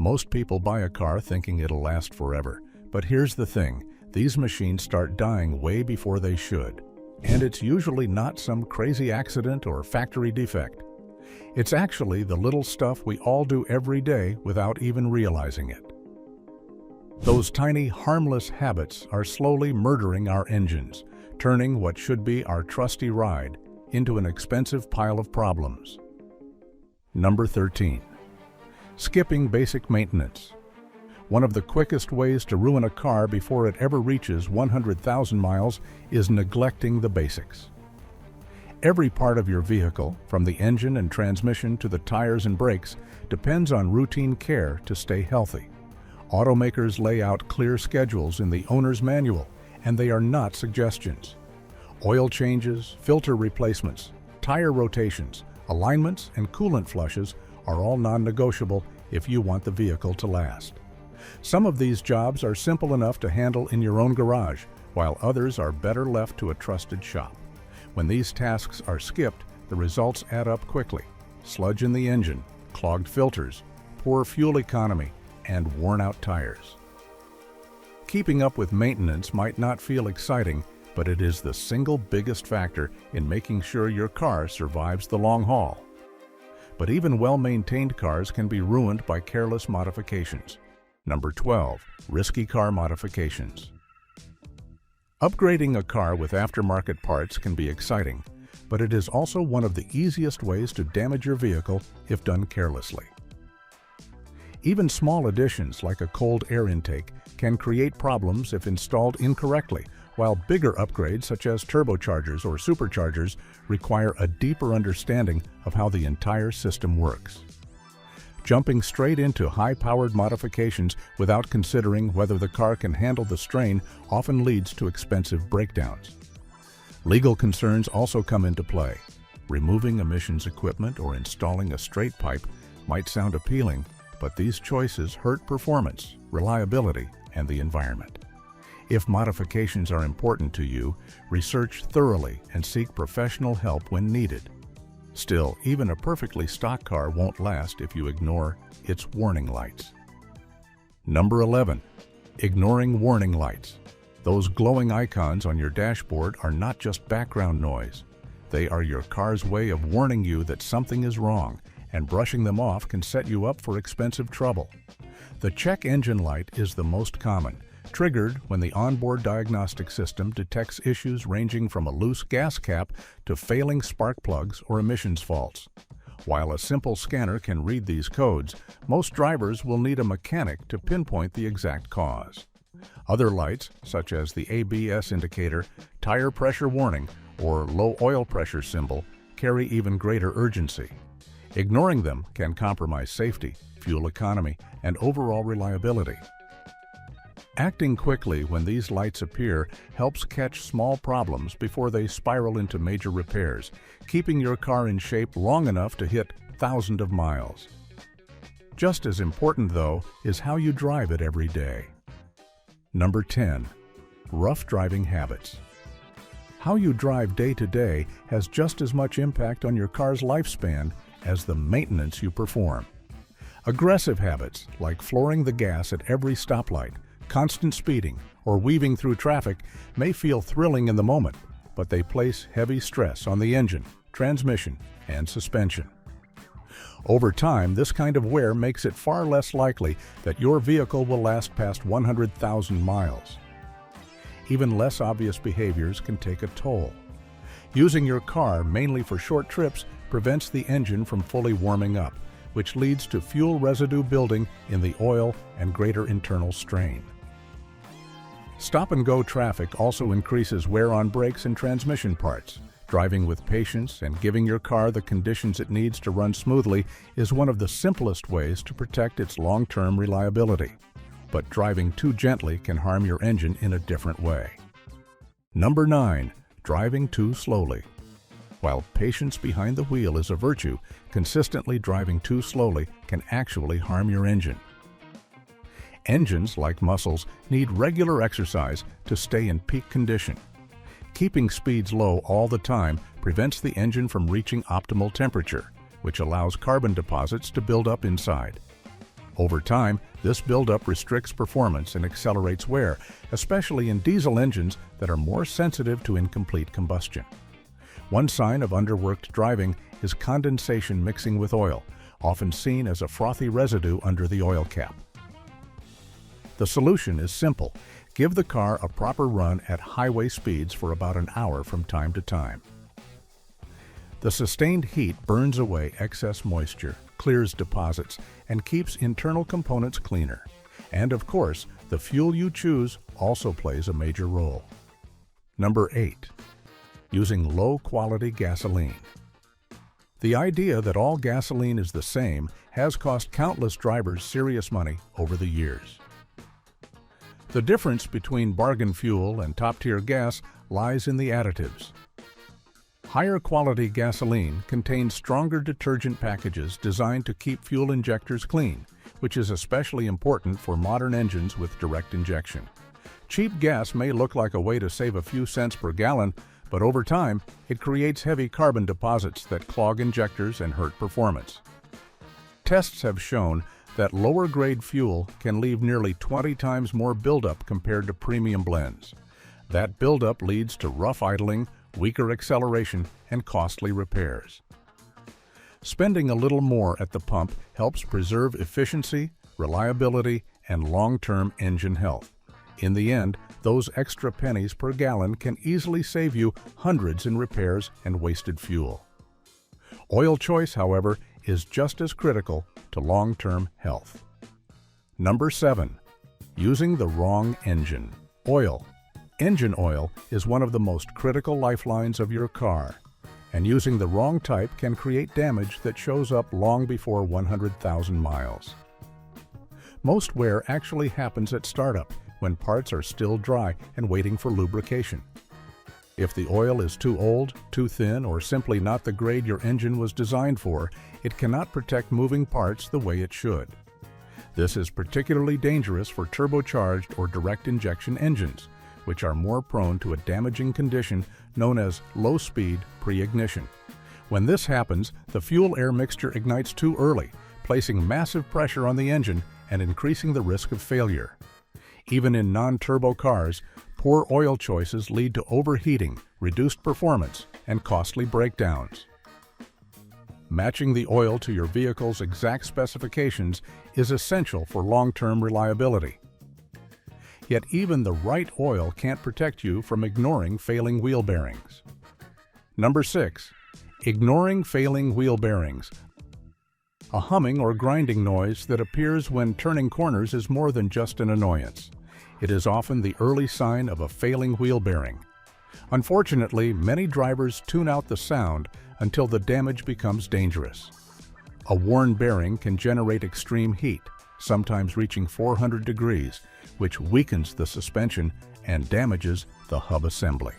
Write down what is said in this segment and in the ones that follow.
Most people buy a car thinking it'll last forever, but here's the thing, these machines start dying way before they should. And it's usually not some crazy accident or factory defect. It's actually the little stuff we all do every day without even realizing it. Those tiny, harmless habits are slowly murdering our engines, turning what should be our trusty ride into an expensive pile of problems. Number 13. Skipping basic maintenance. One of the quickest ways to ruin a car before it ever reaches 100,000 miles is neglecting the basics. Every part of your vehicle, from the engine and transmission to the tires and brakes, depends on routine care to stay healthy. Automakers lay out clear schedules in the owner's manual, and they are not suggestions. Oil changes, filter replacements, tire rotations, alignments, and coolant flushes are all non-negotiable if you want the vehicle to last. Some of these jobs are simple enough to handle in your own garage, while others are better left to a trusted shop. When these tasks are skipped, the results add up quickly. Sludge in the engine, clogged filters, poor fuel economy, and worn-out tires. Keeping up with maintenance might not feel exciting, but it is the single biggest factor in making sure your car survives the long haul. But even well-maintained cars can be ruined by careless modifications. Number 12. Risky car modifications. Upgrading a car with aftermarket parts can be exciting, but it is also one of the easiest ways to damage your vehicle if done carelessly. Even small additions like a cold air intake can create problems if installed incorrectly, while bigger upgrades such as turbochargers or superchargers require a deeper understanding of how the entire system works. Jumping straight into high-powered modifications without considering whether the car can handle the strain often leads to expensive breakdowns. Legal concerns also come into play. Removing emissions equipment or installing a straight pipe might sound appealing, but these choices hurt performance, reliability, and the environment. If modifications are important to you, research thoroughly and seek professional help when needed. Still, even a perfectly stock car won't last if you ignore its warning lights. Number 11. Ignoring warning lights. Those glowing icons on your dashboard are not just background noise. They are your car's way of warning you that something is wrong, and brushing them off can set you up for expensive trouble. The check engine light is the most common, triggered when the onboard diagnostic system detects issues ranging from a loose gas cap to failing spark plugs or emissions faults. While a simple scanner can read these codes, most drivers will need a mechanic to pinpoint the exact cause. Other lights, such as the ABS indicator, tire pressure warning, or low oil pressure symbol, carry even greater urgency. Ignoring them can compromise safety, fuel economy, and overall reliability. Acting quickly when these lights appear helps catch small problems before they spiral into major repairs, keeping your car in shape long enough to hit thousands of miles. Just as important, though, is how you drive it every day. Number 10. Rough driving habits. How you drive day to day has just as much impact on your car's lifespan as the maintenance you perform. Aggressive habits, like flooring the gas at every stoplight, constant speeding, or weaving through traffic may feel thrilling in the moment, but they place heavy stress on the engine, transmission, and suspension. Over time, this kind of wear makes it far less likely that your vehicle will last past 100,000 miles. Even less obvious behaviors can take a toll. Using your car mainly for short trips prevents the engine from fully warming up, which leads to fuel residue building in the oil and greater internal strain. Stop-and-go traffic also increases wear on brakes and transmission parts. Driving with patience and giving your car the conditions it needs to run smoothly is one of the simplest ways to protect its long-term reliability. But driving too gently can harm your engine in a different way. Number 9. Driving too slowly. While patience behind the wheel is a virtue, consistently driving too slowly can actually harm your engine. Engines, like muscles, need regular exercise to stay in peak condition. Keeping speeds low all the time prevents the engine from reaching optimal temperature, which allows carbon deposits to build up inside. Over time, this buildup restricts performance and accelerates wear, especially in diesel engines that are more sensitive to incomplete combustion. One sign of underworked driving is condensation mixing with oil, often seen as a frothy residue under the oil cap. The solution is simple. Give the car a proper run at highway speeds for about an hour from time to time. The sustained heat burns away excess moisture, clears deposits, and keeps internal components cleaner. And of course, the fuel you choose also plays a major role. Number 8. Using low-quality gasoline. The idea that all gasoline is the same has cost countless drivers serious money over the years. The difference between bargain fuel and top-tier gas lies in the additives. Higher quality gasoline contains stronger detergent packages designed to keep fuel injectors clean, which is especially important for modern engines with direct injection. Cheap gas may look like a way to save a few cents per gallon, but over time, it creates heavy carbon deposits that clog injectors and hurt performance. Tests have shown that lower-grade fuel can leave nearly 20 times more buildup compared to premium blends. That buildup leads to rough idling, weaker acceleration, and costly repairs. Spending a little more at the pump helps preserve efficiency, reliability, and long-term engine health. In the end, those extra pennies per gallon can easily save you hundreds in repairs and wasted fuel. Oil choice, however, is just as critical to long-term health. Number 7. Using the wrong engine. Oil. Engine oil is one of the most critical lifelines of your car, and using the wrong type can create damage that shows up long before 100,000 miles. Most wear actually happens at startup, when parts are still dry and waiting for lubrication. If the oil is too old, too thin, or simply not the grade your engine was designed for, it cannot protect moving parts the way it should. This is particularly dangerous for turbocharged or direct injection engines, which are more prone to a damaging condition known as low-speed pre-ignition. When this happens, the fuel-air mixture ignites too early, placing massive pressure on the engine and increasing the risk of failure. Even in non-turbo cars, poor oil choices lead to overheating, reduced performance, and costly breakdowns. Matching the oil to your vehicle's exact specifications is essential for long-term reliability. Yet even the right oil can't protect you from ignoring failing wheel bearings. Number 6. Ignoring failing wheel bearings. A humming or grinding noise that appears when turning corners is more than just an annoyance. It is often the early sign of a failing wheel bearing. Unfortunately, many drivers tune out the sound until the damage becomes dangerous. A worn bearing can generate extreme heat, sometimes reaching 400 degrees, which weakens the suspension and damages the hub assembly.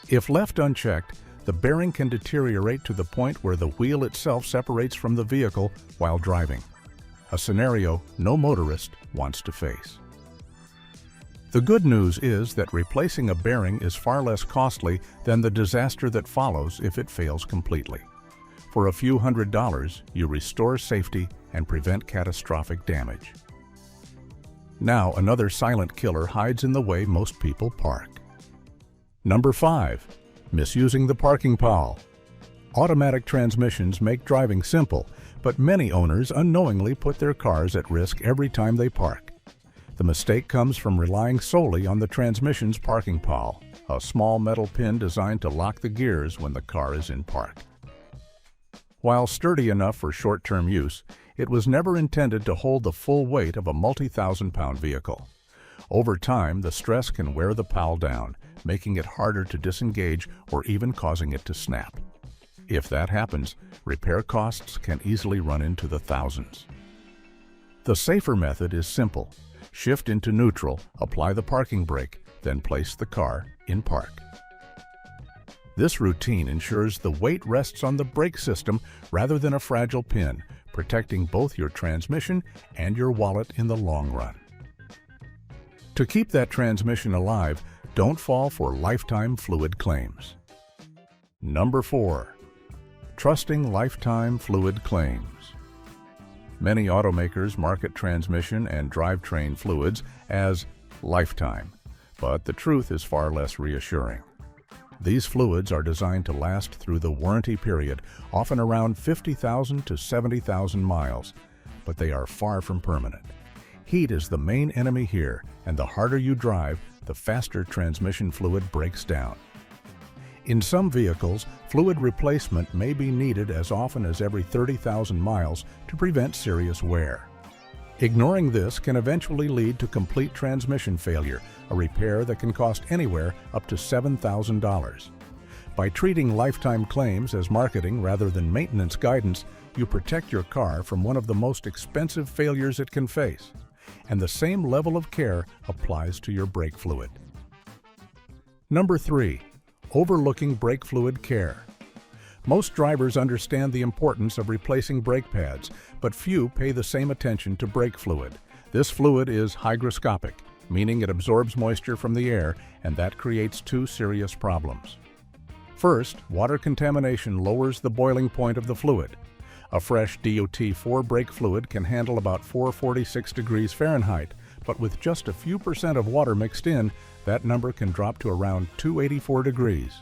If left unchecked, the bearing can deteriorate to the point where the wheel itself separates from the vehicle while driving, a scenario no motorist wants to face. The good news is that replacing a bearing is far less costly than the disaster that follows if it fails completely. For a few $100s, you restore safety and prevent catastrophic damage. Now, another silent killer hides in the way most people park. Number 5. Misusing the parking pall. Automatic transmissions make driving simple, but many owners unknowingly put their cars at risk every time they park. The mistake comes from relying solely on the transmission's parking pall, a small metal pin designed to lock the gears when the car is in park. While sturdy enough for short-term use, it was never intended to hold the full weight of a multi-thousand-pound vehicle. Over time, the stress can wear the pall down, making it harder to disengage or even causing it to snap. If that happens, repair costs can easily run into the thousands. The safer method is simple. Shift into neutral, apply the parking brake, then place the car in park. This routine ensures the weight rests on the brake system rather than a fragile pin, protecting both your transmission and your wallet in the long run. To keep that transmission alive, don't fall for lifetime fluid claims. Number 4. Trusting lifetime fluid claims. Many automakers market transmission and drivetrain fluids as lifetime, but the truth is far less reassuring. These fluids are designed to last through the warranty period, often around 50,000 to 70,000 miles, but they are far from permanent. Heat is the main enemy here, and the harder you drive, the faster transmission fluid breaks down. In some vehicles, fluid replacement may be needed as often as every 30,000 miles to prevent serious wear. Ignoring this can eventually lead to complete transmission failure, a repair that can cost anywhere up to $7,000. By treating lifetime claims as marketing rather than maintenance guidance, you protect your car from one of the most expensive failures it can face. And the same level of care applies to your brake fluid. Number 3. Overlooking brake fluid care. Most drivers understand the importance of replacing brake pads, but few pay the same attention to brake fluid. This fluid is hygroscopic, meaning it absorbs moisture from the air, and that creates two serious problems. First, water contamination lowers the boiling point of the fluid. A fresh DOT-4 brake fluid can handle about 446 degrees Fahrenheit, but with just a few percent of water mixed in, that number can drop to around 284 degrees.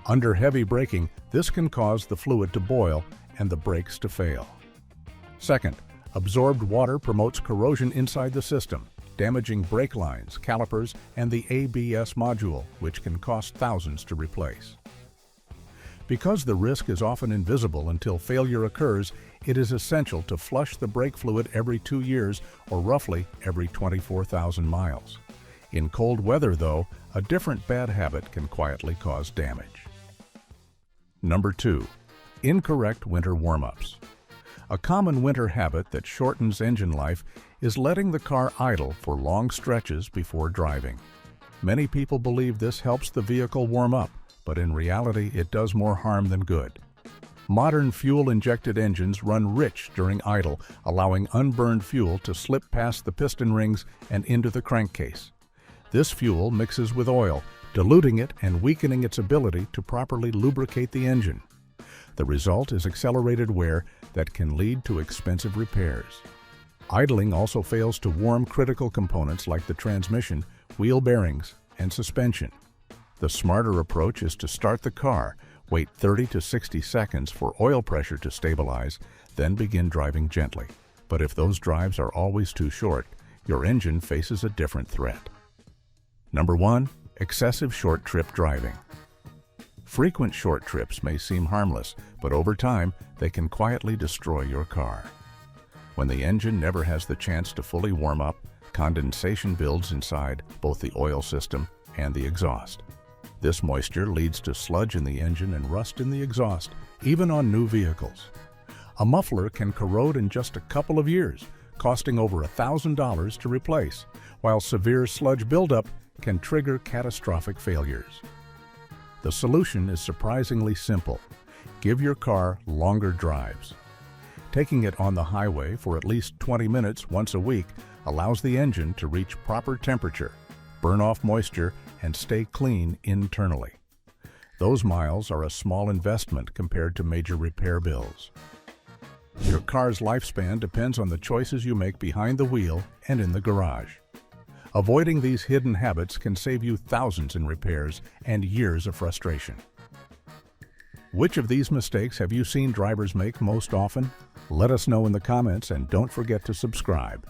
Under heavy braking, this can cause the fluid to boil and the brakes to fail. Second, absorbed water promotes corrosion inside the system, damaging brake lines, calipers, and the ABS module, which can cost thousands to replace. Because the risk is often invisible until failure occurs, it is essential to flush the brake fluid every 2 years, or roughly every 24,000 miles. In cold weather, though, a different bad habit can quietly cause damage. Number 2. Incorrect winter warm-ups. A common winter habit that shortens engine life is letting the car idle for long stretches before driving. Many people believe this helps the vehicle warm up, but in reality it does more harm than good. Modern fuel-injected engines run rich during idle, allowing unburned fuel to slip past the piston rings and into the crankcase. This fuel mixes with oil, diluting it and weakening its ability to properly lubricate the engine. The result is accelerated wear that can lead to expensive repairs. Idling also fails to warm critical components like the transmission, wheel bearings, and suspension. The smarter approach is to start the car, wait 30 to 60 seconds for oil pressure to stabilize, then begin driving gently. But if those drives are always too short, your engine faces a different threat. Number 1. Excessive short trip driving. Frequent short trips may seem harmless, but over time, they can quietly destroy your car. When the engine never has the chance to fully warm up, condensation builds inside both the oil system and the exhaust. This moisture leads to sludge in the engine and rust in the exhaust, even on new vehicles. A muffler can corrode in just a couple of years, costing over $1,000 to replace, while severe sludge buildup can trigger catastrophic failures. The solution is surprisingly simple. Give your car longer drives. Taking it on the highway for at least 20 minutes once a week allows the engine to reach proper temperature, burn off moisture, and stay clean internally. Those miles are a small investment compared to major repair bills. Your car's lifespan depends on the choices you make behind the wheel and in the garage. Avoiding these hidden habits can save you thousands in repairs and years of frustration. Which of these mistakes have you seen drivers make most often? Let us know in the comments, and don't forget to subscribe.